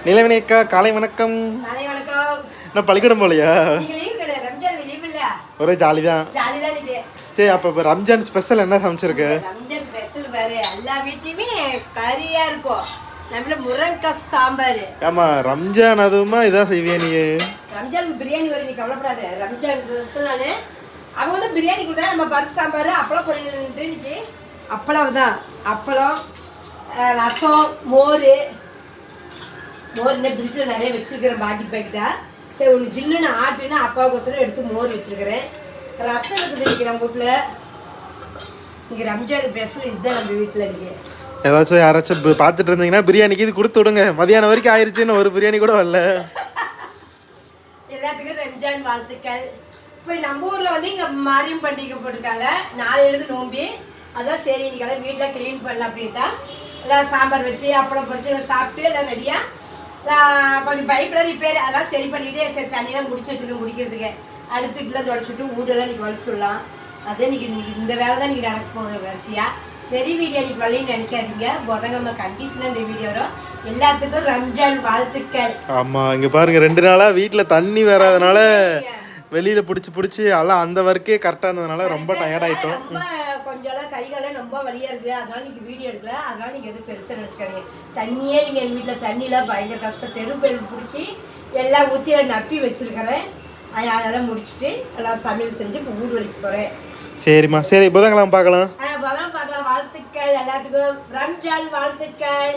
நிலவினை அக்கா காலை வணக்கம். காலை வணக்கம். நான் பள்ளிக்கூடம் போலையா? ரம்ஜான் லீவ் இல்ல, ஒரே ஜாலி தான். நீங்க. சரி, அப்ப ரம்ஜான் ஸ்பெஷல் என்ன சமைச்சிருக்கு? ரம்ஜான் ஸ்பெஷல் வேற எல்லா வீட்லயுமே கறியா இருக்கும். நம்மள முருங்கக்காய் சாம்பார். ஆமா, ரம்ஜான் அதுவுமா இதான் செய்வியா நீ? ரம்ஜான் பிரியாணி வரை நீ கவலைப்படாத. ரம்ஜான் ஸ்பெஷல்னாலே அவங்க வந்து பிரியாணி கொடுத்தா நம்ம பருப்பு சாம்பார் அப்பளம் பொரியல் இன்னைக்கு அப்பளம் தான். அப்பளம், ரசம், மோர் இன்னும் பிரிட்ஜில் நிறைய வச்சிருக்கிறேன் பாக்கி பாக்கிட்டா. சரி, ஒன்று ஜில்லுன்னு ஆட்டுன்னு அப்பாவுக்கோசரம் எடுத்து மோர் வச்சிருக்கிறேன். ரசம் இருக்குது இன்னைக்கு நம்ம வீட்டில். இன்னைக்கு ரம்ஜான் ஸ்பெஷல் இதுதான் நம்ம வீட்டில். இன்னைக்கு ஏதாச்சும் யாராச்சும் பார்த்துட்டு இருந்தீங்கன்னா பிரியாணிக்கு இது கொடுத்து விடுங்க. மதியானம் வரைக்கும் ஆயிடுச்சுன்னு ஒரு பிரியாணி கூட வரல. எல்லாத்துக்கும் ரம்ஜான் வாழ்த்துக்கள். இப்போ நம்ம ஊரில் வந்து இங்கே மாரியம் பண்டிகை போட்டிருக்காங்க. நாளையிலேருந்து நோம்பி. அதான் சரி இன்னைக்கு வீட்டில் க்ளீன் பண்ணலாம் அப்படின்ட்டா. எல்லாம் சாம்பார் வச்சு அப்பளம் பொரிச்சு சாப்பிட்டு எல்லாம் ரெடியாக கொஞ்சம் பைப்பில் ரிப்பேர் அதெல்லாம் சரி பண்ணிவிட்டு சரி தண்ணியெல்லாம் முடிச்சு வச்சுருக்கேன் குடிக்கிறதுக்கு. அடுத்துட்டுலாம் தொடச்சிட்டு வீடெல்லாம் இன்றைக்கி வலிச்சுடலாம். அதே இன்னைக்கு இந்த வேலை தான் இன்றைக்கி நடக்க போகிற வரிசையாக. பெரிய வீடியோ அன்றைக்கி வரலைன்னு நினைக்காதீங்க. புதன்கிழமை கண்டிஷனாக இந்த வீடியோ வரும். எல்லாத்துக்கும் ரம்ஜான் வாழ்த்துக்கள். ஆமாம், இங்கே பாருங்கள் 2 நாளாக வீட்டில் தண்ணி வராதனால வெளியில் பிடிச்சி எல்லாம் அந்த ஒர்க்கே கரெக்டாக இருந்ததுனால ரொம்ப டயர்டாயிட்டோம். கொஞ்சம் கைகாலம் ரொம்ப வலியாக இருக்குது. அதனால நீங்கள் வீடியோ எடுக்கல. அதனால நீங்கள் எதுவும் பெருசாக நினச்சிக்காதீங்க. தண்ணியே நீங்கள் எங்கள் வீட்டில் தண்ணியில் பயங்கர கஷ்டம். தெருப்பெல் பிடிச்சி எல்லாம் ஊற்றி நப்பி வச்சுருக்கிறேன். அதெல்லாம் முடிச்சுட்டு எல்லாம் சமையல் செஞ்சு இப்போ வீடு வரைக்கும் போகிறேன். சரிம்மா, சரி புதன்கிழமை பார்க்கலாம். புதன் பார்க்கலாம். வாழ்த்துக்கள் எல்லாத்துக்கும். ரம்ஜான் வாழ்த்துக்கள்.